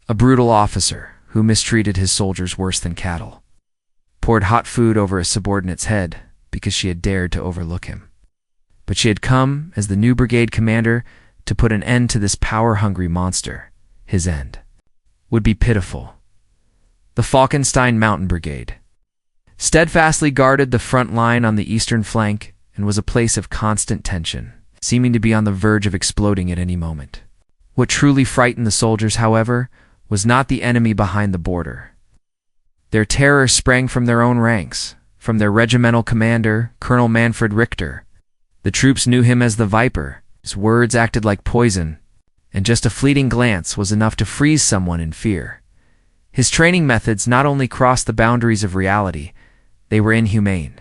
A brutal officer who mistreated his soldiers worse than cattle. Poured hot food over a subordinate's head because she had dared to overlook him. But she had come, as the new brigade commander, to put an end to this power-hungry monster. His end would be pitiful. The Falkenstein Mountain Brigade steadfastly guarded the front line on the eastern flank and was a place of constant tension, seeming to be on the verge of exploding at any moment. What truly frightened the soldiers, however, was not the enemy behind the border. Their terror sprang from their own ranks, from their regimental commander, Colonel Manfred Richter. The troops knew him as the Viper. His words acted like poison, and just a fleeting glance was enough to freeze someone in fear. His training methods not only crossed the boundaries of reality, they were inhumane.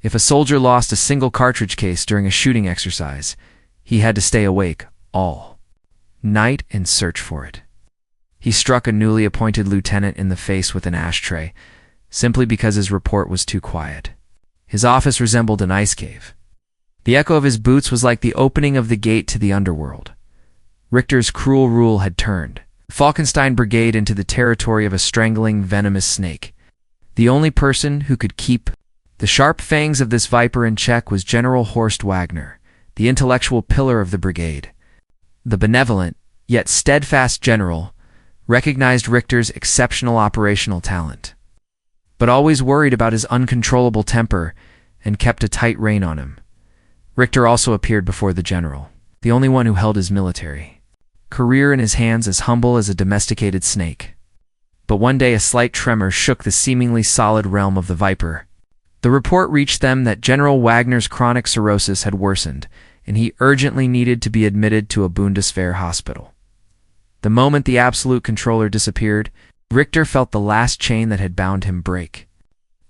If a soldier lost a single cartridge case during a shooting exercise, he had to stay awake all night and search for it. He struck a newly appointed lieutenant in the face with an ashtray, simply because his report was too quiet. His office resembled an ice cave. The echo of his boots was like the opening of the gate to the underworld. Richter's cruel rule had turned the Falkenstein Brigade into the territory of a strangling, venomous snake. The only person who could keep the sharp fangs of this viper in check was General Horst Wagner, the intellectual pillar of the brigade. The benevolent, yet steadfast general recognized Richter's exceptional operational talent, but always worried about his uncontrollable temper and kept a tight rein on him. Richter also appeared before the general, the only one who held his military career in his hands, as humble as a domesticated snake. But one day a slight tremor shook the seemingly solid realm of the Viper. The report reached them that General Wagner's chronic cirrhosis had worsened, and he urgently needed to be admitted to a Bundeswehr hospital. The moment the absolute controller disappeared, Richter felt the last chain that had bound him break.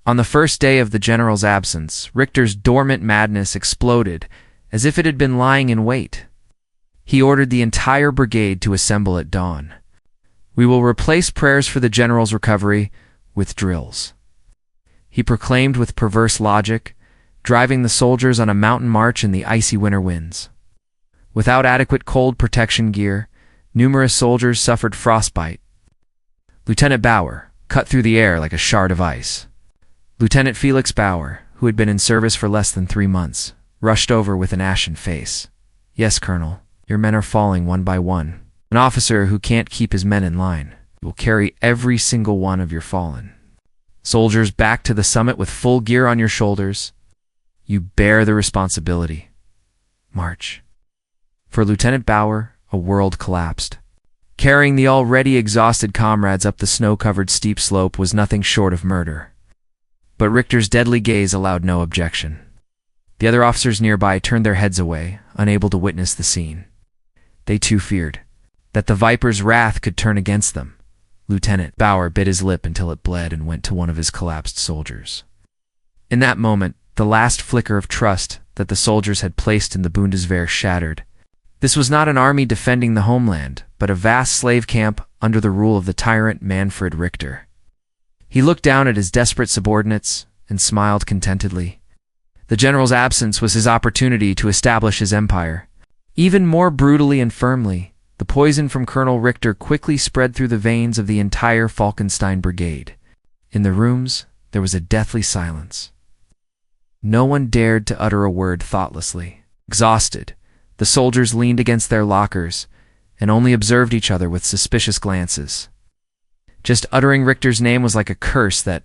On the first day of the general's absence, Richter's dormant madness exploded as if it had been lying in wait. He ordered the entire brigade to assemble at dawn. "We will replace prayers for the general's recovery with drills," he proclaimed with perverse logic, driving the soldiers on a mountain march in the icy winter winds. Without adequate cold protection gear, numerous soldiers suffered frostbite. Lieutenant Bauer cut through the air like a shard of ice. Lieutenant Felix Bauer, who had been in service for less than 3 months, rushed over with an ashen face. "Yes, Colonel, your men are falling one by one. An officer who can't keep his men in line will carry every single one of your fallen. Soldiers back to the summit with full gear on your shoulders. You bear the responsibility. March." For Lieutenant Bauer, a world collapsed. Carrying the already exhausted comrades up the snow-covered steep slope was nothing short of murder. But Richter's deadly gaze allowed no objection. The other officers nearby turned their heads away, unable to witness the scene. They too feared that the Viper's wrath could turn against them. Lieutenant Bauer bit his lip until it bled and went to one of his collapsed soldiers. In that moment, the last flicker of trust that the soldiers had placed in the Bundeswehr shattered. This was not an army defending the homeland, but a vast slave camp under the rule of the tyrant Manfred Richter. He looked down at his desperate subordinates and smiled contentedly. The general's absence was his opportunity to establish his empire. Even more brutally and firmly, the poison from Colonel Richter quickly spread through the veins of the entire Falkenstein Brigade. In the rooms, there was a deathly silence. No one dared to utter a word thoughtlessly. Exhausted, the soldiers leaned against their lockers and only observed each other with suspicious glances. Just uttering Richter's name was like a curse that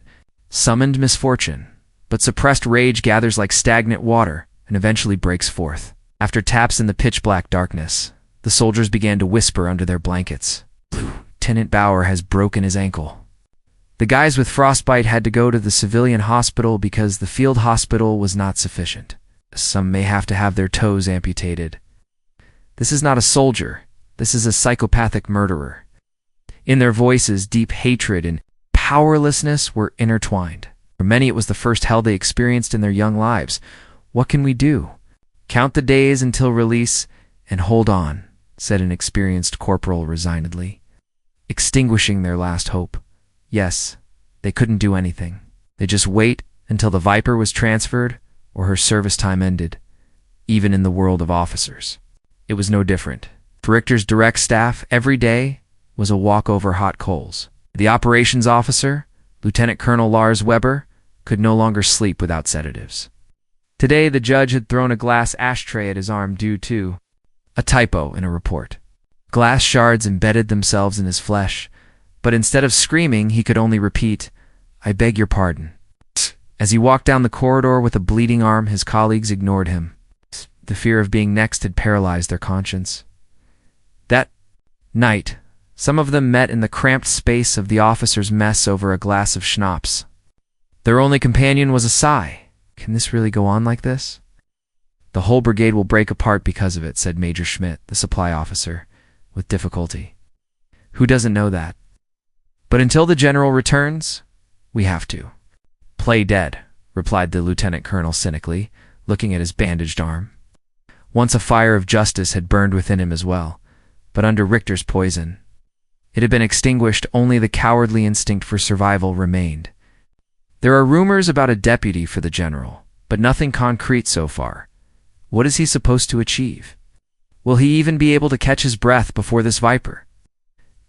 summoned misfortune, but suppressed rage gathers like stagnant water and eventually breaks forth. After taps in the pitch-black darkness, the soldiers began to whisper under their blankets. "Lieutenant Bauer has broken his ankle." The guys with frostbite had to go to the civilian hospital because the field hospital was not sufficient. Some may have to have their toes amputated. This is not a soldier. This is a psychopathic murderer. In their voices, deep hatred and powerlessness were intertwined. For many, it was the first hell they experienced in their young lives. "What can we do?" "Count the days until release and hold on," said an experienced corporal resignedly, extinguishing their last hope. Yes, they couldn't do anything. They just wait until the Viper was transferred or her service time ended. Even in the world of officers, it was no different. For Richter's direct staff, every day was a walk over hot coals. The operations officer, Lieutenant Colonel Lars Weber, could no longer sleep without sedatives. Today, the judge had thrown a glass ashtray at his arm due to a typo in a report. Glass shards embedded themselves in his flesh, but instead of screaming, he could only repeat, "I beg your pardon." As he walked down the corridor with a bleeding arm, his colleagues ignored him. The fear of being next had paralyzed their conscience. That night, some of them met in the cramped space of the officers' mess over a glass of schnapps. Their only companion was a sigh. "Can this really go on like this?" "The whole brigade will break apart because of it," said Major Schmidt, the supply officer, with difficulty. "Who doesn't know that? But until the general returns, we have to." "Play dead," replied the lieutenant colonel cynically, looking at his bandaged arm. Once a fire of justice had burned within him as well, but under Richter's poison. It had been extinguished, only the cowardly instinct for survival remained. There are rumors about a deputy for the general, but nothing concrete so far. What is he supposed to achieve? Will he even be able to catch his breath before this viper?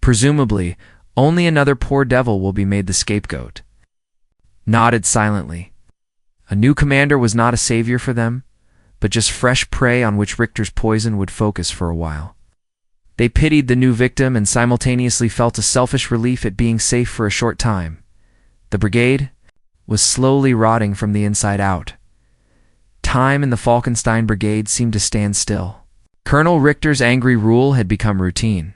Presumably, only another poor devil will be made the scapegoat. Nodded silently. A new commander was not a savior for them, but just fresh prey on which Richter's poison would focus for a while. They pitied the new victim and simultaneously felt a selfish relief at being safe for a short time. The brigade was slowly rotting from the inside out. Time in the Falkenstein Brigade seemed to stand still. Colonel Richter's angry rule had become routine.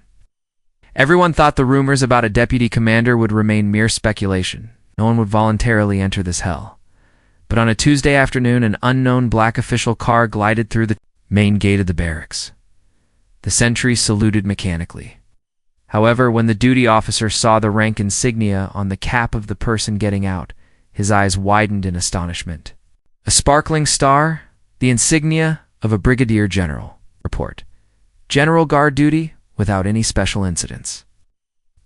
Everyone thought the rumors about a deputy commander would remain mere speculation. No one would voluntarily enter this hell. But on a Tuesday afternoon, an unknown black official car glided through the main gate of the barracks. The sentry saluted mechanically. However, when the duty officer saw the rank insignia on the cap of the person getting out, his eyes widened in astonishment. A sparkling star, the insignia of a brigadier general. Report. General guard duty without any special incidents.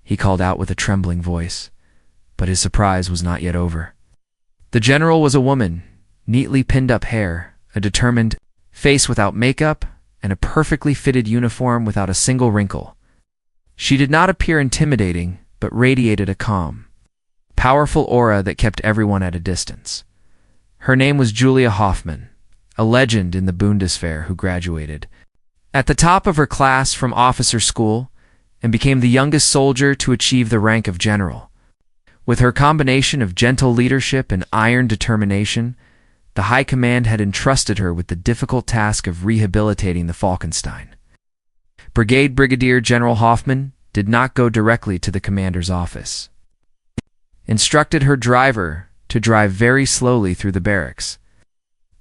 He called out with a trembling voice, but his surprise was not yet over. The general was a woman, neatly pinned up hair, a determined face without makeup, and a perfectly fitted uniform without a single wrinkle. She did not appear intimidating, but radiated a calm, powerful aura that kept everyone at a distance. Her name was Julia Hoffmann, a legend in the Bundeswehr who graduated at the top of her class from officer school and became the youngest soldier to achieve the rank of general. With her combination of gentle leadership and iron determination, the High Command had entrusted her with the difficult task of rehabilitating the Falkenstein. Brigadier General Hoffmann did not go directly to the commander's office. Instructed her driver to drive very slowly through the barracks.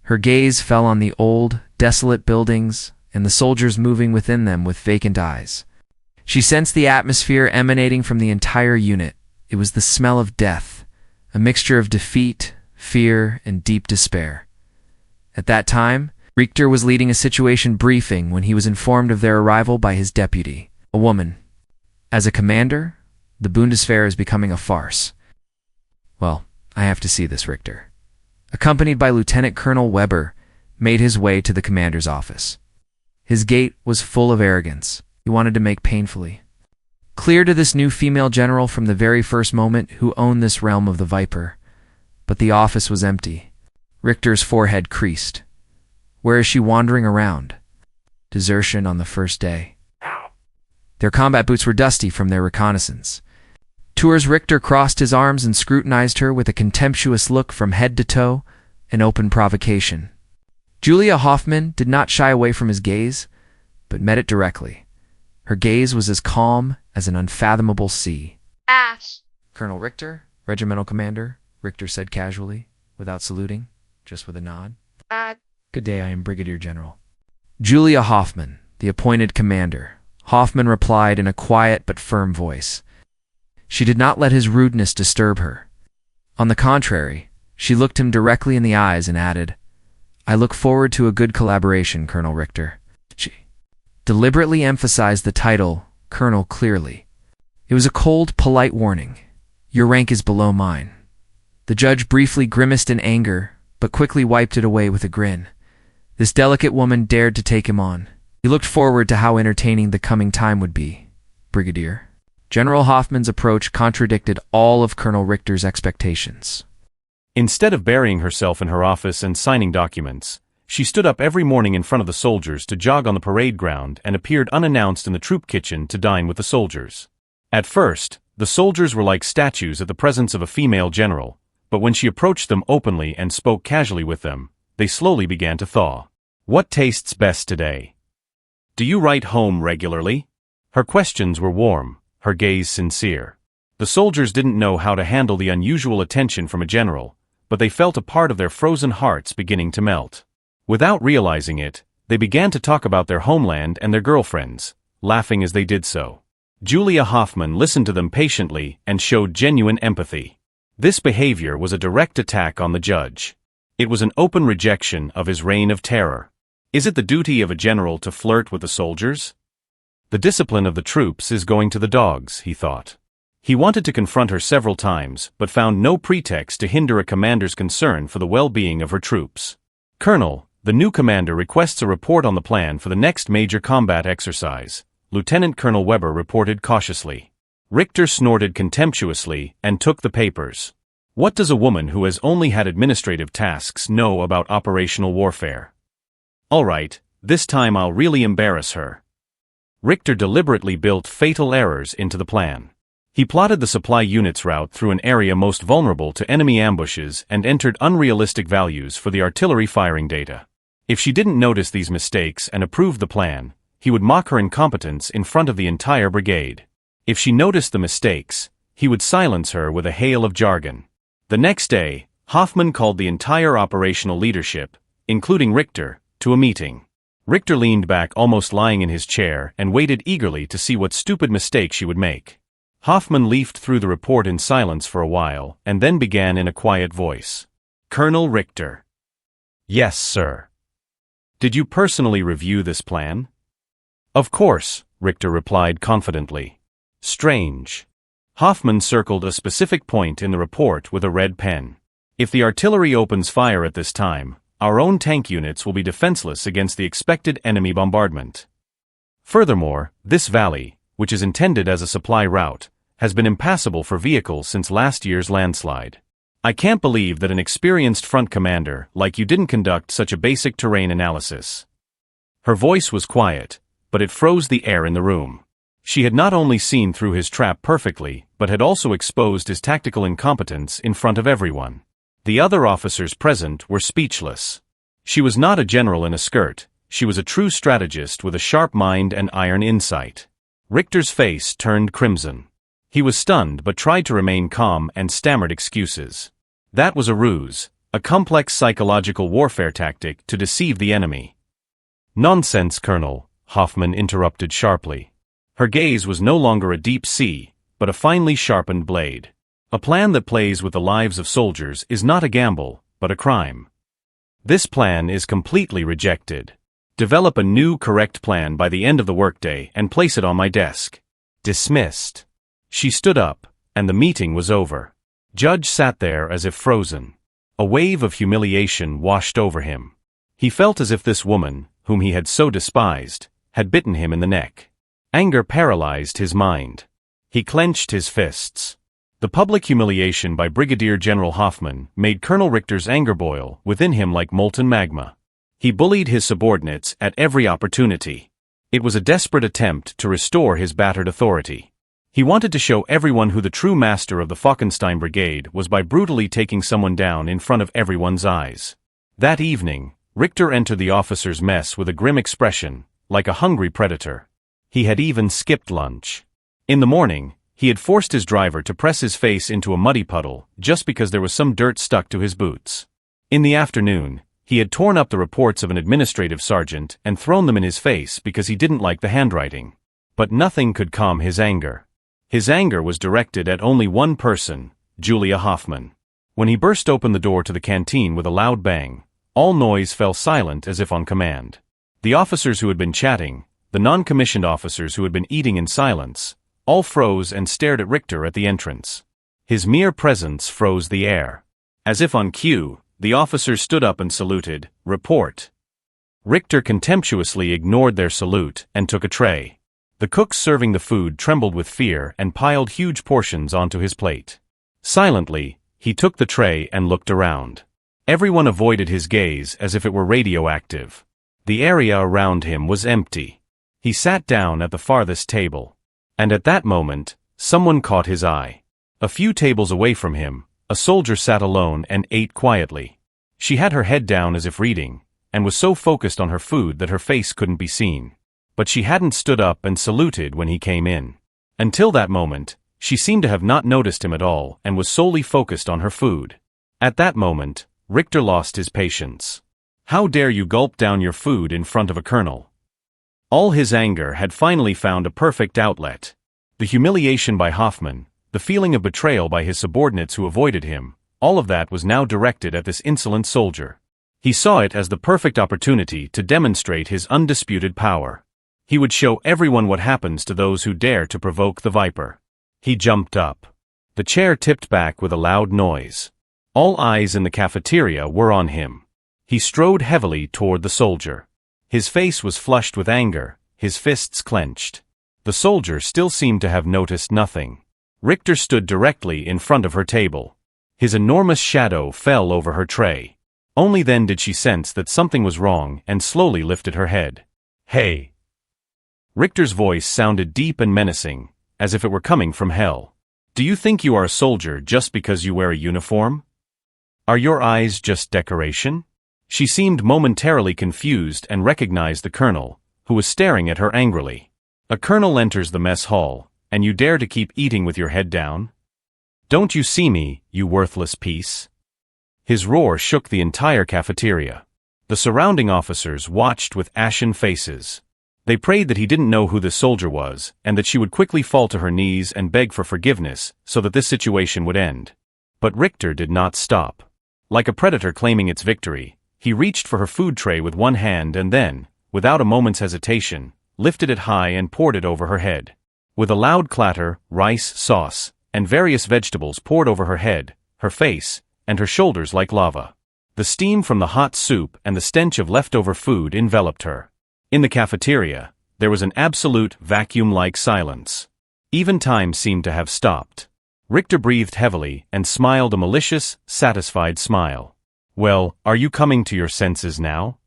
Her gaze fell on the old, desolate buildings and the soldiers moving within them with vacant eyes. She sensed the atmosphere emanating from the entire unit. It was the smell of death, a mixture of defeat, fear, and deep despair. At that time, Richter was leading a situation briefing when he was informed of their arrival by his deputy, a woman. As a commander, the Bundeswehr is becoming a farce. "Well, I have to see this," Richter, accompanied by Lieutenant Colonel Weber, made his way to the commander's office. His gait was full of arrogance. He wanted to make painfully clear to this new female general from the very first moment who owned this realm of the Viper. But the office was empty. Richter's forehead creased. Where is she wandering around? Desertion on the first day. Their combat boots were dusty from their reconnaissance. Tours Richter crossed his arms and scrutinized her with a contemptuous look from head to toe, an open provocation. Julia Hoffmann did not shy away from his gaze, but met it directly. Her gaze was as calm as an unfathomable sea. Ash. "Colonel Richter, regimental commander," Richter said casually, without saluting, just with a nod. "Good day, I am Brigadier General." "Julia Hoffmann, the appointed commander," Hoffmann replied in a quiet but firm voice. She did not let his rudeness disturb her. On the contrary, she looked him directly in the eyes and added, "I look forward to a good collaboration, Colonel Richter." She deliberately emphasized the title, Colonel, clearly. It was a cold, polite warning. "Your rank is below mine." The judge briefly grimaced in anger, but quickly wiped it away with a grin. This delicate woman dared to take him on. He looked forward to how entertaining the coming time would be. "Brigadier." General Hoffman's approach contradicted all of Colonel Richter's expectations. Instead of burying herself in her office and signing documents, she stood up every morning in front of the soldiers to jog on the parade ground and appeared unannounced in the troop kitchen to dine with the soldiers. At first, the soldiers were like statues at the presence of a female general, but when she approached them openly and spoke casually with them, they slowly began to thaw. "What tastes best today? Do you write home regularly?" Her questions were warm, her gaze sincere. The soldiers didn't know how to handle the unusual attention from a general, but they felt a part of their frozen hearts beginning to melt. Without realizing it, they began to talk about their homeland and their girlfriends, laughing as they did so. Julia Hoffman listened to them patiently and showed genuine empathy. This behavior was a direct attack on the judge. It was an open rejection of his reign of terror. Is it the duty of a general to flirt with the soldiers? The discipline of the troops is going to the dogs, he thought. He wanted to confront her several times, but found no pretext to hinder a commander's concern for the well-being of her troops. "Colonel, the new commander requests a report on the plan for the next major combat exercise," Lieutenant Colonel Weber reported cautiously. Richter snorted contemptuously and took the papers. What does a woman who has only had administrative tasks know about operational warfare? "All right, this time I'll really embarrass her." Richter deliberately built fatal errors into the plan. He plotted the supply unit's route through an area most vulnerable to enemy ambushes and entered unrealistic values for the artillery firing data. If she didn't notice these mistakes and approved the plan, he would mock her incompetence in front of the entire brigade. If she noticed the mistakes, he would silence her with a hail of jargon. The next day, Hoffman called the entire operational leadership, including Richter, to a meeting. Richter leaned back, almost lying in his chair, and waited eagerly to see what stupid mistake she would make. Hoffman leafed through the report in silence for a while, and then began in a quiet voice. "Colonel Richter." "Yes, sir." "Did you personally review this plan?" "Of course," Richter replied confidently. "Strange." Hoffman circled a specific point in the report with a red pen. "If the artillery opens fire at this time, our own tank units will be defenseless against the expected enemy bombardment. Furthermore, this valley, which is intended as a supply route, has been impassable for vehicles since last year's landslide. I can't believe that an experienced front commander like you didn't conduct such a basic terrain analysis." Her voice was quiet, but it froze the air in the room. She had not only seen through his trap perfectly, but had also exposed his tactical incompetence in front of everyone. The other officers present were speechless. She was not a general in a skirt, she was a true strategist with a sharp mind and iron insight. Richter's face turned crimson. He was stunned but tried to remain calm and stammered excuses. That was a ruse, a complex psychological warfare tactic to deceive the enemy. "Nonsense, Colonel," Hoffman interrupted sharply. Her gaze was no longer a deep sea, but a finely sharpened blade. "A plan that plays with the lives of soldiers is not a gamble, but a crime. This plan is completely rejected. Develop a new correct plan by the end of the workday and place it on my desk." Dismissed. She stood up, and the meeting was over. Judge sat there as if frozen. A wave of humiliation washed over him. He felt as if this woman, whom he had so despised, had bitten him in the neck. Anger paralyzed his mind. He clenched his fists. The public humiliation by Brigadier General Hoffman made Colonel Richter's anger boil within him like molten magma. He bullied his subordinates at every opportunity. It was a desperate attempt to restore his battered authority. He wanted to show everyone who the true master of the Falkenstein Brigade was by brutally taking someone down in front of everyone's eyes. That evening, Richter entered the officers' mess with a grim expression, like a hungry predator. He had even skipped lunch. In the morning, he had forced his driver to press his face into a muddy puddle just because there was some dirt stuck to his boots. In the afternoon, he had torn up the reports of an administrative sergeant and thrown them in his face because he didn't like the handwriting. But nothing could calm his anger. His anger was directed at only one person, Julia Hoffman. When he burst open the door to the canteen with a loud bang, all noise fell silent as if on command. The officers who had been chatting, the non-commissioned officers who had been eating in silence, all froze and stared at Richter at the entrance. His mere presence froze the air. As if on cue, the officers stood up and saluted, "Report." Richter contemptuously ignored their salute and took a tray. The cook serving the food trembled with fear and piled huge portions onto his plate. Silently, he took the tray and looked around. Everyone avoided his gaze as if it were radioactive. The area around him was empty. He sat down at the farthest table. And at that moment, someone caught his eye. A few tables away from him, a soldier sat alone and ate quietly. She had her head down as if reading, and was so focused on her food that her face couldn't be seen. But she hadn't stood up and saluted when he came in. Until that moment, she seemed to have not noticed him at all and was solely focused on her food. At that moment, Richter lost his patience. How dare you gulp down your food in front of a colonel? All his anger had finally found a perfect outlet. The humiliation by Hoffman, the feeling of betrayal by his subordinates who avoided him, all of that was now directed at this insolent soldier. He saw it as the perfect opportunity to demonstrate his undisputed power. He would show everyone what happens to those who dare to provoke the viper. He jumped up. The chair tipped back with a loud noise. All eyes in the cafeteria were on him. He strode heavily toward the soldier. His face was flushed with anger, his fists clenched. The soldier still seemed to have noticed nothing. Richter stood directly in front of her table. His enormous shadow fell over her tray. Only then did she sense that something was wrong and slowly lifted her head. "Hey!" Richter's voice sounded deep and menacing, as if it were coming from hell. "Do you think you are a soldier just because you wear a uniform? Are your eyes just decoration?" She seemed momentarily confused and recognized the colonel, who was staring at her angrily. "A colonel enters the mess hall, and you dare to keep eating with your head down? Don't you see me, you worthless piece?" His roar shook the entire cafeteria. The surrounding officers watched with ashen faces. They prayed that he didn't know who this soldier was, and that she would quickly fall to her knees and beg for forgiveness so that this situation would end. But Richter did not stop. Like a predator claiming its victory, he reached for her food tray with one hand and then, without a moment's hesitation, lifted it high and poured it over her head. With a loud clatter, rice, sauce, and various vegetables poured over her head, her face, and her shoulders like lava. The steam from the hot soup and the stench of leftover food enveloped her. In the cafeteria, there was an absolute vacuum-like silence. Even time seemed to have stopped. Richter breathed heavily and smiled a malicious, satisfied smile. "Well, are you coming to your senses now?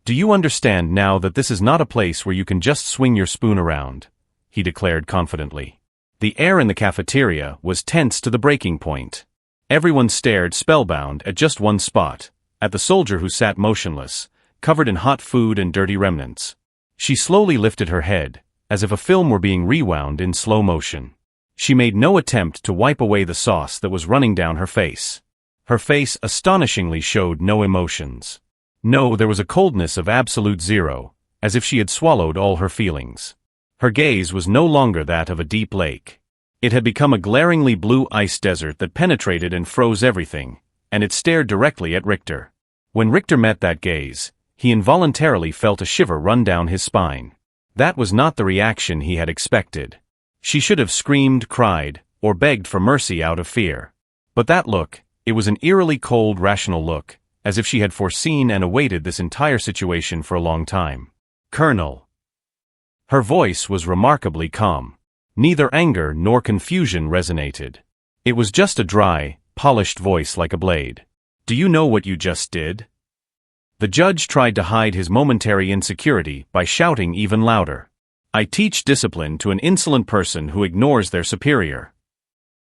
Do you understand now that this is not a place where you can just swing your spoon around?" he declared confidently. The air in the cafeteria was tense to the breaking point. Everyone stared spellbound at just one spot, at the soldier who sat motionless, covered in hot food and dirty remnants. She slowly lifted her head, as if a film were being rewound in slow motion. She made no attempt to wipe away the sauce that was running down her face. Her face astonishingly showed no emotions. No, there was a coldness of absolute zero, as if she had swallowed all her feelings. Her gaze was no longer that of a deep lake. It had become a glaringly blue ice desert that penetrated and froze everything, and it stared directly at Richter. When Richter met that gaze, he involuntarily felt a shiver run down his spine. That was not the reaction he had expected. She should have screamed, cried, or begged for mercy out of fear. But that look, it was an eerily cold, rational look, as if she had foreseen and awaited this entire situation for a long time. "Colonel." Her voice was remarkably calm. Neither anger nor confusion resonated. It was just a dry, polished voice like a blade. "Do you know what you just did?" The judge tried to hide his momentary insecurity by shouting even louder. "I teach discipline to an insolent person who ignores their superior.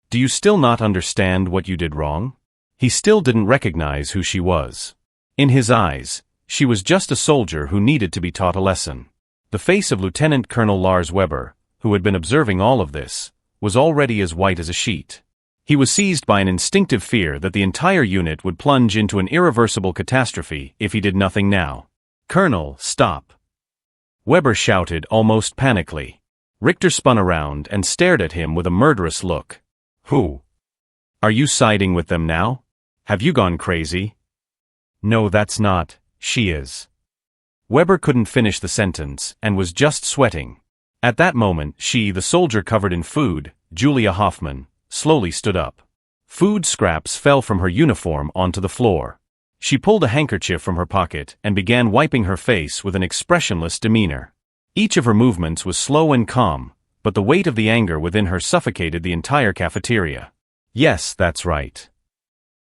Do you still not understand what you did wrong?" He still didn't recognize who she was. In his eyes, she was just a soldier who needed to be taught a lesson. The face of Lieutenant Colonel Lars Weber, who had been observing all of this, was already as white as a sheet. He was seized by an instinctive fear that the entire unit would plunge into an irreversible catastrophe if he did nothing now. "Colonel, stop!" Weber shouted almost panically. Richter spun around and stared at him with a murderous look. "Who? Are you siding with them now? Have you gone crazy?" "No, that's not. She is." Weber couldn't finish the sentence and was just sweating. At that moment she, the soldier covered in food, Julia Hoffman, slowly stood up. Food scraps fell from her uniform onto the floor. She pulled a handkerchief from her pocket and began wiping her face with an expressionless demeanor. Each of her movements was slow and calm, but the weight of the anger within her suffocated the entire cafeteria. Yes, that's right.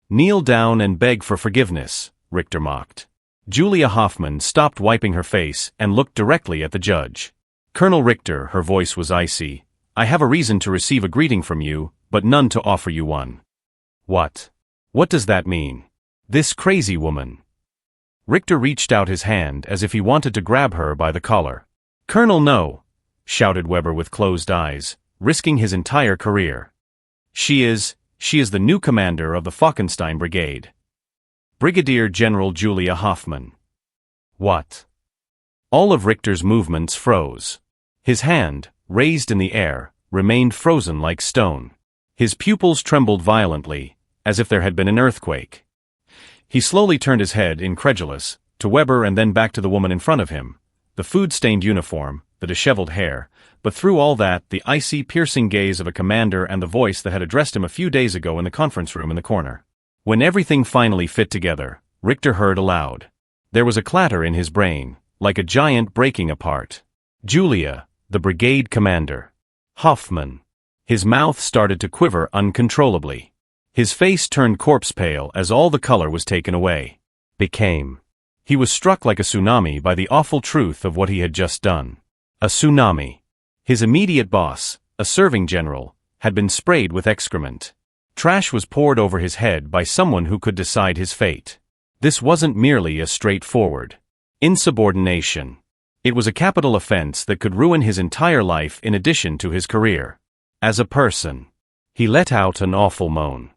Kneel down and beg for forgiveness, Richter mocked. Julia Hoffman stopped wiping her face and looked directly at the judge. Colonel Richter, her voice was icy, I have a reason to receive a greeting from you, but none to offer you one. What? What does that mean? This crazy woman. Richter reached out his hand as if he wanted to grab her by the collar. Colonel, no, shouted Weber with closed eyes, risking his entire career. She is the new commander of the Falkenstein Brigade. Brigadier General Julia Hoffman. What? All of Richter's movements froze. His hand, raised in the air, remained frozen like stone. His pupils trembled violently, as if there had been an earthquake. He slowly turned his head, incredulous, to Weber and then back to the woman in front of him, the food-stained uniform, the disheveled hair, but through all that, the icy, piercing gaze of a commander and the voice that had addressed him a few days ago in the conference room in the corner. When everything finally fit together, Richter heard aloud. There was a clatter in his brain, like a giant breaking apart. Julia, the brigade commander. Hoffman. His mouth started to quiver uncontrollably. His face turned corpse pale as all the color was taken away. He was struck like a tsunami by the awful truth of what he had just done. A tsunami. His immediate boss, a serving general, had been sprayed with excrement. Trash was poured over his head by someone who could decide his fate. This wasn't merely a straightforward insubordination. It was a capital offense that could ruin his entire life in addition to his career. As a person, he let out an awful moan.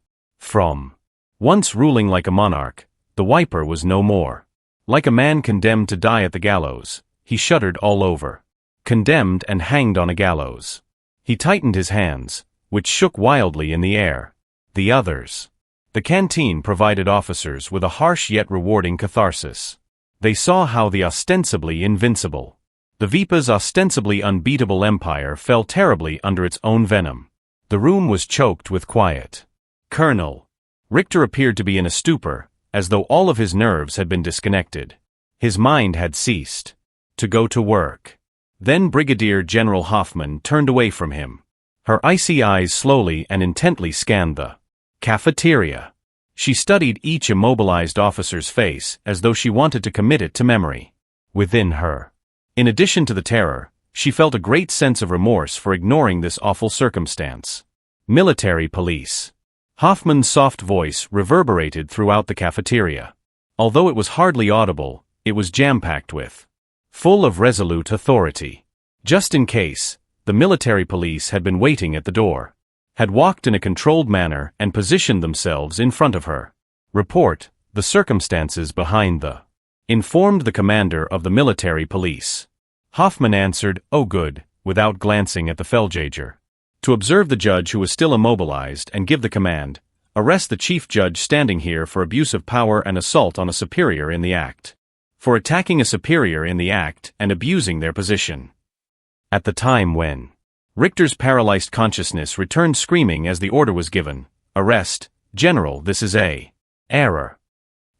Once ruling like a monarch, the Wiper was no more. Like a man condemned to die at the gallows, he shuddered all over. Condemned and hanged on a gallows. He tightened his hands, which shook wildly in the air. The others. The canteen provided officers with a harsh yet rewarding catharsis. They saw how the ostensibly invincible, the Vipa's ostensibly unbeatable empire fell terribly under its own venom. The room was choked with quiet. Colonel. Richter appeared to be in a stupor, as though all of his nerves had been disconnected. His mind had ceased to go to work. Then Brigadier General Hoffman turned away from him. Her icy eyes slowly and intently scanned the cafeteria. She studied each immobilized officer's face as though she wanted to commit it to memory. Within her, in addition to the terror, she felt a great sense of remorse for ignoring this awful circumstance. Military police. Hoffman's soft voice reverberated throughout the cafeteria. Although it was hardly audible, it was jam-packed with, full of resolute authority. Just in case, the military police had been waiting at the door, had walked in a controlled manner and positioned themselves in front of her. Report the circumstances behind the. Informed the commander of the military police. Hoffman answered, "Oh good," without glancing at the Feldjäger. To observe the judge who was still immobilized and give the command, "Arrest the chief judge standing here for abuse of power and assault on a superior in the act. For attacking a superior in the act and abusing their position." At the time when Richter's paralyzed consciousness returned screaming as the order was given, "Arrest, General, this is a error."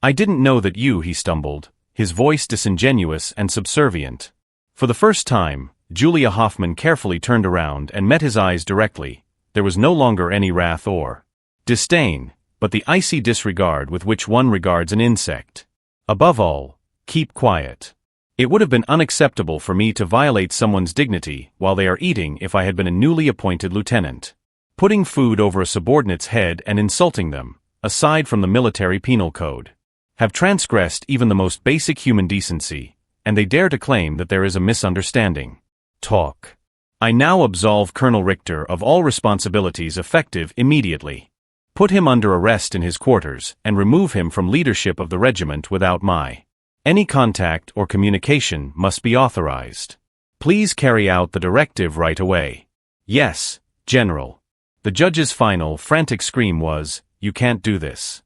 "I didn't know that you," he stumbled, his voice disingenuous and subservient. For the first time, Julia Hoffman carefully turned around and met his eyes directly. There was no longer any wrath or disdain, but the icy disregard with which one regards an insect. Above all, keep quiet. It would have been unacceptable for me to violate someone's dignity while they are eating if I had been a newly appointed lieutenant. Putting food over a subordinate's head and insulting them, aside from the military penal code, have transgressed even the most basic human decency, and they dare to claim that there is a misunderstanding. Talk. I now absolve Colonel Richter of all responsibilities effective immediately. Put him under arrest in his quarters and remove him from leadership of the regiment without my. Any contact or communication must be authorized. Please carry out the directive right away. Yes, General. The judge's final, frantic scream was, "You can't do this."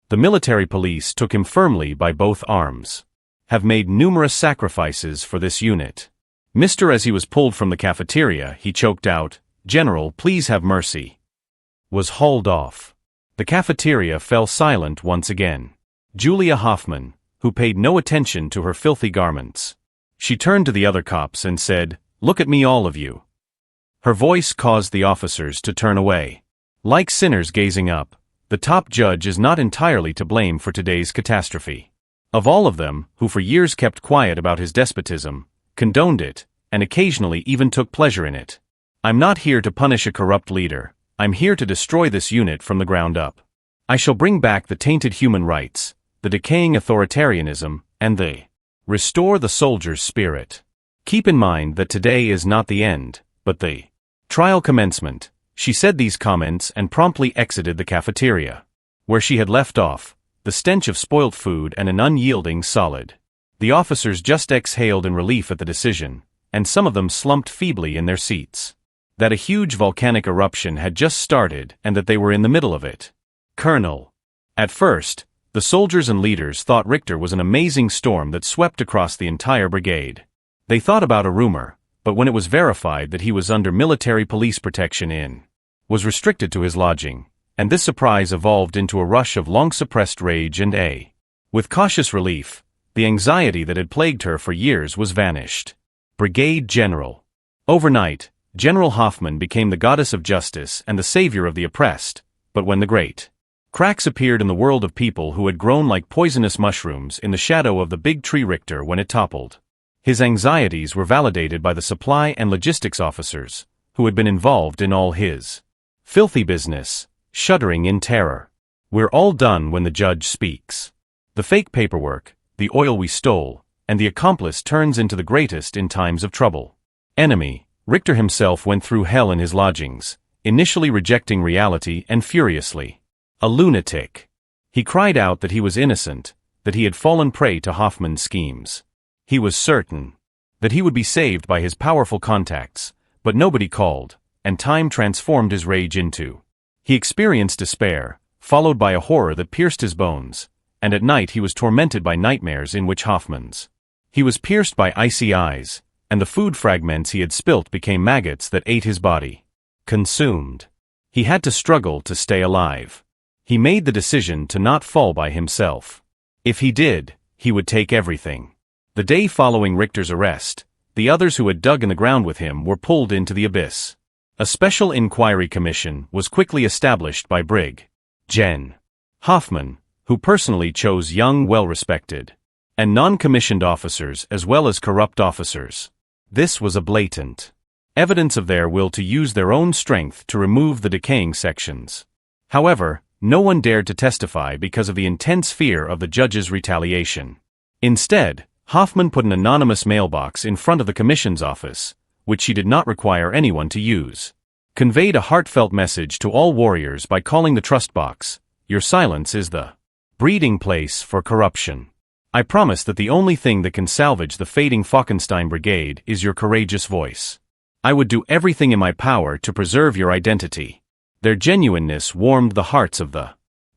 The military police took him firmly by both arms. Have made numerous sacrifices for this unit. As he was pulled from the cafeteria, he choked out, "General, please have mercy." Was hauled off. The cafeteria fell silent once again. Julia Hoffman, who paid no attention to her filthy garments. She turned to the other cops and said, "Look at me, all of you." Her voice caused the officers to turn away. Like sinners gazing up, the top judge is not entirely to blame for today's catastrophe. Of all of them, who for years kept quiet about his despotism, condoned it, and occasionally even took pleasure in it. I'm not here to punish a corrupt leader, I'm here to destroy this unit from the ground up. I shall bring back the tainted human rights, the decaying authoritarianism, and restore the soldier's spirit. Keep in mind that today is not the end, but the trial commencement. She said these comments and promptly exited the cafeteria. Where she had left off, the stench of spoilt food and an unyielding solid. The officers just exhaled in relief at the decision, and some of them slumped feebly in their seats. That a huge volcanic eruption had just started and that they were in the middle of it. Colonel. At first, the soldiers and leaders thought Richter was an amazing storm that swept across the entire brigade. They thought about a rumor, but when it was verified that he was under military police protection was restricted to his lodging, and this surprise evolved into a rush of long-suppressed rage and with cautious relief, the anxiety that had plagued her for years was vanished. Brigade General. Overnight, General Hoffman became the goddess of justice and the savior of the oppressed, but when the great cracks appeared in the world of people who had grown like poisonous mushrooms in the shadow of the big tree Richter when it toppled, his anxieties were validated by the supply and logistics officers, who had been involved in all his filthy business, shuddering in terror. We're all done when the judge speaks. The fake paperwork, the oil we stole, and the accomplice turns into the greatest in times of trouble. Enemy, Richter himself went through hell in his lodgings, initially rejecting reality and furiously. A lunatic. He cried out that he was innocent, that he had fallen prey to Hoffman's schemes. He was certain that he would be saved by his powerful contacts, but nobody called, and time transformed his rage into. He experienced despair, followed by a horror that pierced his bones, and at night he was tormented by nightmares in which Hoffman's. He was pierced by icy eyes, and the food fragments he had spilt became maggots that ate his body. Consumed. He had to struggle to stay alive. He made the decision to not fall by himself. If he did, he would take everything. The day following Richter's arrest, the others who had dug in the ground with him were pulled into the abyss. A special inquiry commission was quickly established by Brig. Gen. Hoffman, who personally chose young, well-respected, and non-commissioned officers as well as corrupt officers. This was a blatant evidence of their will to use their own strength to remove the decaying sections. However, no one dared to testify because of the intense fear of the judge's retaliation. Instead, Hoffman put an anonymous mailbox in front of the commission's office, which she did not require anyone to use. Conveyed a heartfelt message to all warriors by calling the trust box, "Your silence is the breeding place for corruption. I promise that the only thing that can salvage the fading Falkenstein Brigade is your courageous voice. I would do everything in my power to preserve your identity." Their genuineness warmed the hearts of the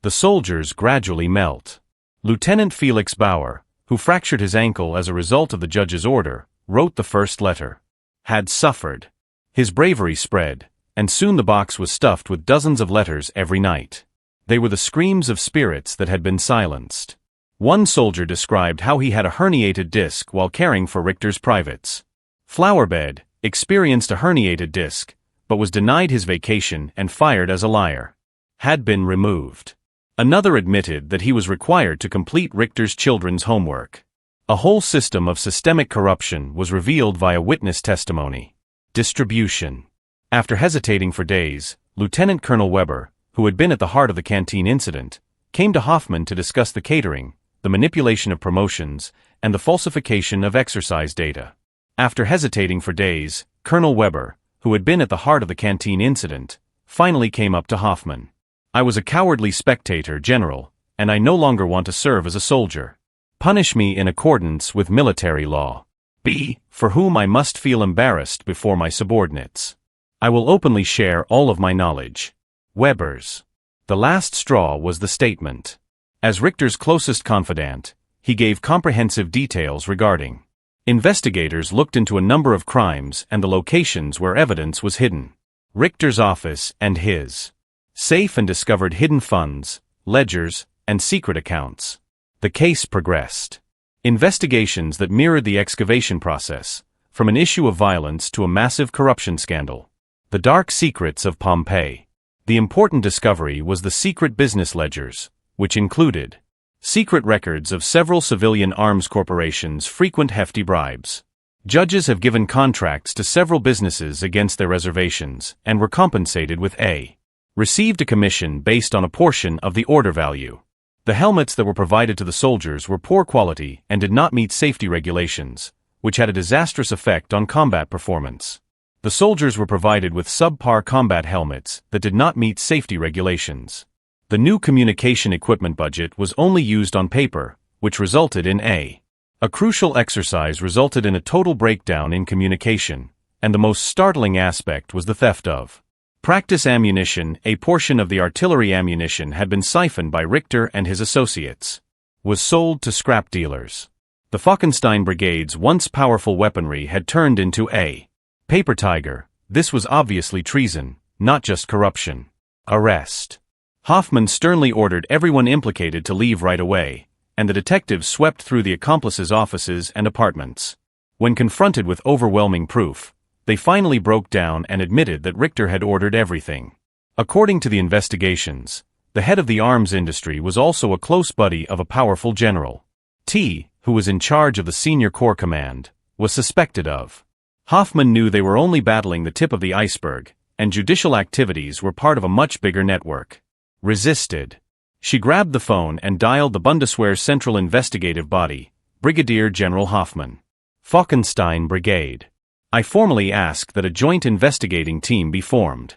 soldiers gradually melt. Lieutenant Felix Bauer, who fractured his ankle as a result of the judge's order, wrote the first letter. Had suffered. His bravery spread, and soon the box was stuffed with dozens of letters every night. They were the screams of spirits that had been silenced. One soldier described how he had a herniated disc while caring for Richter's privates. Flowerbed experienced a herniated disc, but was denied his vacation and fired as a liar. Had been removed. Another admitted that he was required to complete Richter's children's homework. A whole system of systemic corruption was revealed via witness testimony. Distribution. After hesitating for days, Lieutenant Colonel Weber, who had been at the heart of the canteen incident, came to Hoffman to discuss the catering, the manipulation of promotions, and the falsification of exercise data. After hesitating for days, Colonel Weber, who had been at the heart of the canteen incident, finally came up to Hoffman. "I was a cowardly spectator, General, and I no longer want to serve as a soldier. Punish me in accordance with military law. B, for whom I must feel embarrassed before my subordinates. I will openly share all of my knowledge." Weber's. The last straw was the statement. As Richter's closest confidant, he gave comprehensive details regarding. Investigators looked into a number of crimes and the locations where evidence was hidden. Richter's office and his safe, and discovered hidden funds, ledgers, and secret accounts. The case progressed. Investigations that mirrored the excavation process, from an issue of violence to a massive corruption scandal. The dark secrets of Pompeii. The important discovery was the secret business ledgers, which included secret records of several civilian arms corporations frequent hefty bribes. Judges have given contracts to several businesses against their reservations and were compensated with received a commission based on a portion of the order value. The helmets that were provided to the soldiers were poor quality and did not meet safety regulations, which had a disastrous effect on combat performance. The soldiers were provided with subpar combat helmets that did not meet safety regulations. The new communication equipment budget was only used on paper, which resulted in a crucial exercise resulted in a total breakdown in communication, and the most startling aspect was the theft of practice ammunition. A portion of the artillery ammunition had been siphoned by Richter and his associates, was sold to scrap dealers. The Falkenstein Brigade's once powerful weaponry had turned into a paper tiger. This was obviously treason, not just corruption. Arrest. Hoffman sternly ordered everyone implicated to leave right away, and the detectives swept through the accomplices' offices and apartments. When confronted with overwhelming proof, they finally broke down and admitted that Richter had ordered everything. According to the investigations, the head of the arms industry was also a close buddy of a powerful general. T, who was in charge of the senior corps command, was suspected of. Hoffman knew they were only battling the tip of the iceberg, and judicial activities were part of a much bigger network. Resisted. She grabbed the phone and dialed the Bundeswehr's central investigative body, Brigadier General Hoffman. Falkenstein Brigade. I formally ask that a joint investigating team be formed.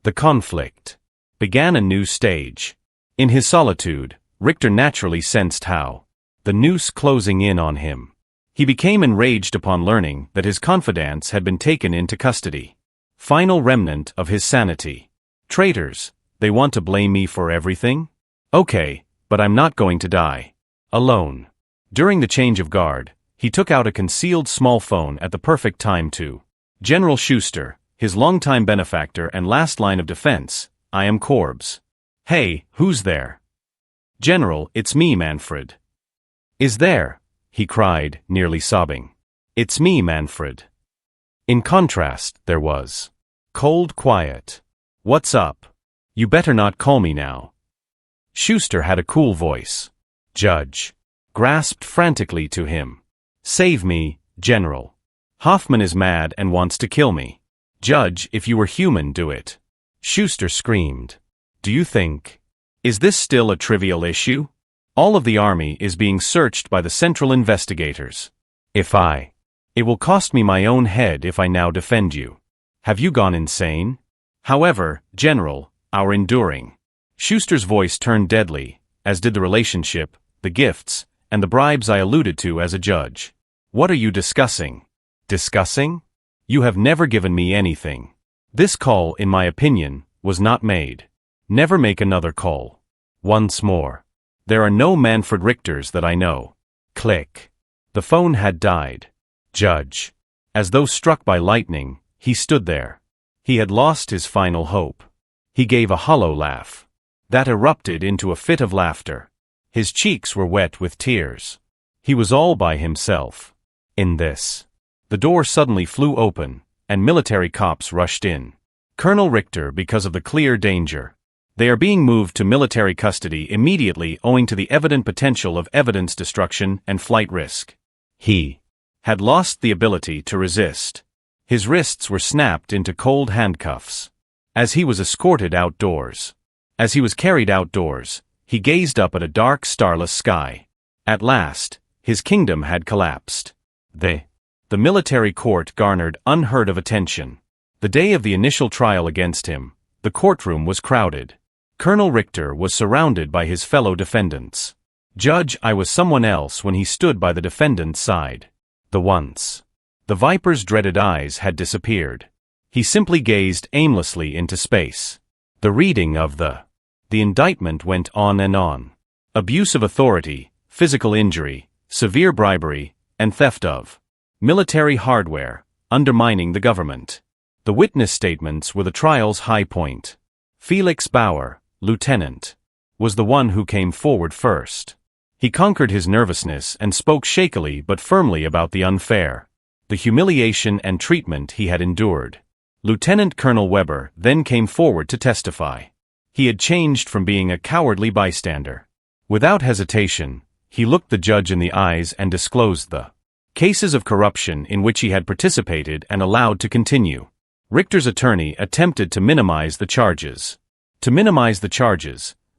The conflict began a new stage. In his solitude, Richter naturally sensed how the noose closing in on him. He became enraged upon learning that his confidants had been taken into custody. Final remnant of his sanity. Traitors, they want to blame me for everything? Okay, but I'm not going to die alone. During the change of guard, he took out a concealed small phone at the perfect time to General Schuster, his longtime benefactor and last line of defense. I am Corbs. Hey, who's there? General, it's me, Manfred. Is there? He cried, nearly sobbing. It's me, Manfred. In contrast, there was cold quiet. What's up? You better not call me now. Schuster had a cool voice. Judge grasped frantically to him. Save me, General. Hoffman is mad and wants to kill me. Judge, if you were human, do it. Schuster screamed. Do you think? Is this still a trivial issue? All of the army is being searched by the central investigators. It will cost me my own head if I now defend you. Have you gone insane? However, General, our enduring. Schuster's voice turned deadly, as did the relationship, the gifts, and the bribes I alluded to as a judge. What are you discussing? Discussing? You have never given me anything. This call, in my opinion, was not made. Never make another call. Once more. There are no Manfred Richters that I know. Click. The phone had died. Judge. As though struck by lightning, he stood there. He had lost his final hope. He gave a hollow laugh that erupted into a fit of laughter. His cheeks were wet with tears. He was all by himself. In this. The door suddenly flew open, and military cops rushed in. Colonel Richter, because of the clear danger. They are being moved to military custody immediately owing to the evident potential of evidence destruction and flight risk. He had lost the ability to resist. His wrists were snapped into cold handcuffs. As he was escorted outdoors. As he was carried outdoors, he gazed up at a dark, starless sky. At last, his kingdom had collapsed. The military court garnered unheard of attention. The day of the initial trial against him, the courtroom was crowded. Colonel Richter was surrounded by his fellow defendants. Judge, I was someone else when he stood by the defendant's side. The Viper's dreaded eyes had disappeared. He simply gazed aimlessly into space. The reading of the indictment went on and on. Abuse of authority, physical injury, severe bribery, and theft of military hardware, undermining the government. The witness statements were the trial's high point. Felix Bauer, lieutenant, was the one who came forward first. He conquered his nervousness and spoke shakily but firmly about the unfair, the humiliation and treatment he had endured. Lieutenant Colonel Weber then came forward to testify. He had changed from being a cowardly bystander. Without hesitation, he looked the judge in the eyes and disclosed the cases of corruption in which he had participated and allowed to continue. Richter's attorney attempted to minimize the charges.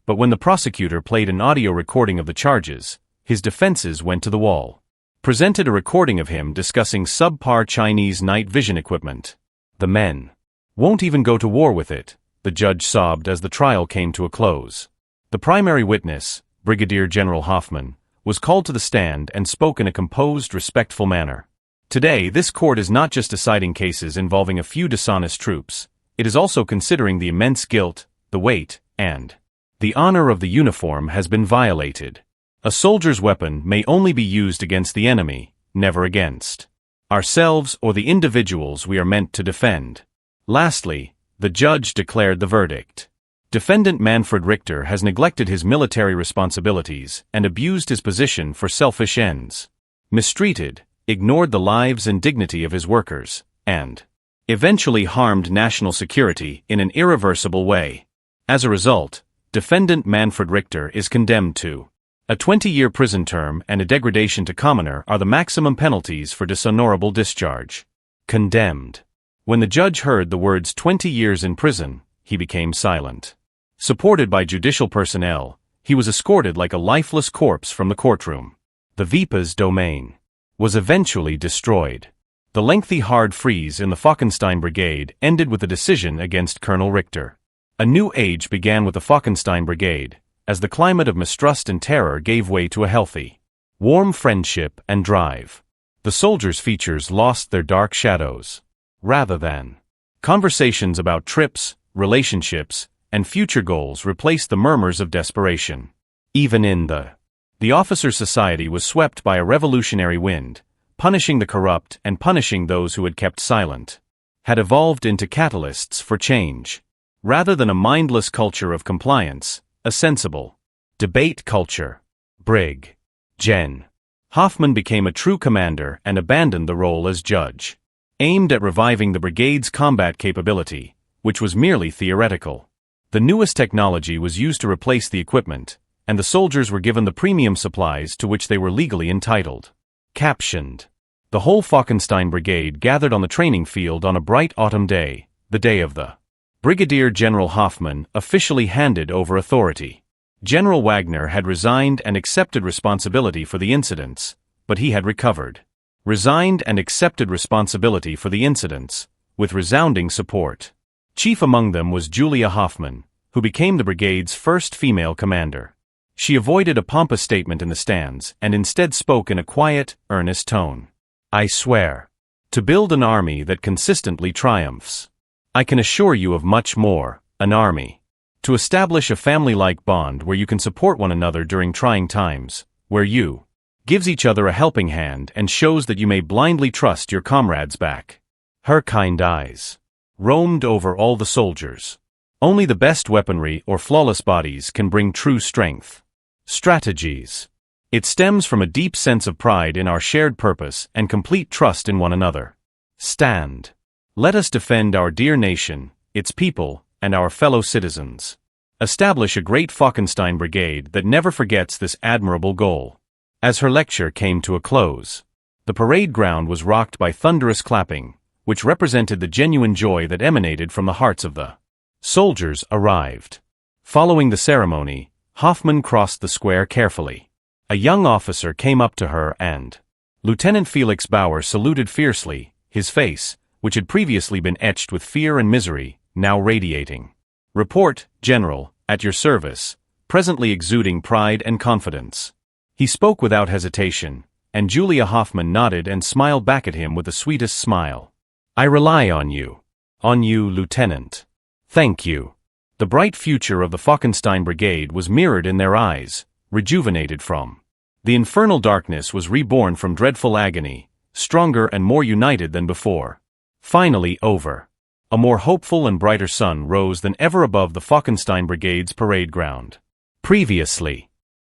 But when the prosecutor played an audio recording of the charges, his defenses went to the wall. Presented a recording of him discussing subpar Chinese night vision equipment. The men won't even go to war with it, the judge sobbed as the trial came to a close. The primary witness, Brigadier General Hoffman, was called to the stand and spoke in a composed, respectful manner. Today, this court is not just deciding cases involving a few dishonest troops, it is also considering the immense guilt, the weight, and the honor of the uniform has been violated. A soldier's weapon may only be used against the enemy, never against ourselves or the individuals we are meant to defend. Lastly, the judge declared the verdict. Defendant Manfred Richter has neglected his military responsibilities and abused his position for selfish ends. Mistreated, ignored the lives and dignity of his workers, and eventually harmed national security in an irreversible way. As a result, defendant Manfred Richter is condemned to a 20-year prison term and a degradation to commoner are the maximum penalties for dishonorable discharge. Condemned. When the judge heard the words 20 years in prison, he became silent. Supported by judicial personnel, he was escorted like a lifeless corpse from the courtroom. The Vipa's domain was eventually destroyed. The lengthy hard freeze in the Falkenstein Brigade ended with a decision against Colonel Richter. A new age began with the Falkenstein Brigade, as the climate of mistrust and terror gave way to a healthy, warm friendship and drive. The soldiers' features lost their dark shadows. Rather than conversations about trips, relationships, and future goals replaced the murmurs of desperation. Even in the officers' society was swept by a revolutionary wind, punishing the corrupt and punishing those who had kept silent, had evolved into catalysts for change. Rather than a mindless culture of compliance, a sensible debate culture. Brig. Gen. Hoffman became a true commander and abandoned the role as judge, aimed at reviving the brigade's combat capability, which was merely theoretical. The newest technology was used to replace the equipment, and the soldiers were given the premium supplies to which they were legally entitled. Captioned. The whole Falkenstein Brigade gathered on the training field on a bright autumn day, the day of the Brigadier General Hoffman officially handed over authority. General Wagner had resigned and accepted responsibility for the incidents, but he had recovered. Resigned and accepted responsibility for the incidents, with resounding support. Chief among them was Julia Hoffman, who became the brigade's first female commander. She avoided a pompous statement in the stands and instead spoke in a quiet, earnest tone. I swear to build an army that consistently triumphs. I can assure you of much more, an army. To establish a family-like bond where you can support one another during trying times, where you gives each other a helping hand and shows that you may blindly trust your comrades back. Her kind eyes roamed over all the soldiers. Only the best weaponry or flawless bodies can bring true strength. Strategies. It stems from a deep sense of pride in our shared purpose and complete trust in one another. Stand. Let us defend our dear nation, its people, and our fellow citizens. Establish a great Falkenstein Brigade that never forgets this admirable goal. As her lecture came to a close, the parade ground was rocked by thunderous clapping, which represented the genuine joy that emanated from the hearts of the soldiers arrived. Following the ceremony, Hoffman crossed the square carefully. A young officer came up to her and Lieutenant Felix Bauer saluted fiercely, his face, which had previously been etched with fear and misery, now radiating. Report, General, at your service, presently exuding pride and confidence. He spoke without hesitation, and Julia Hoffman nodded and smiled back at him with the sweetest smile. I rely on you. On you, Lieutenant. Thank you. The bright future of the Falkenstein Brigade was mirrored in their eyes, rejuvenated from the infernal darkness was reborn from dreadful agony, stronger and more united than before. Finally over. A more hopeful and brighter sun rose than ever above the Falkenstein Brigade's parade ground. Previously.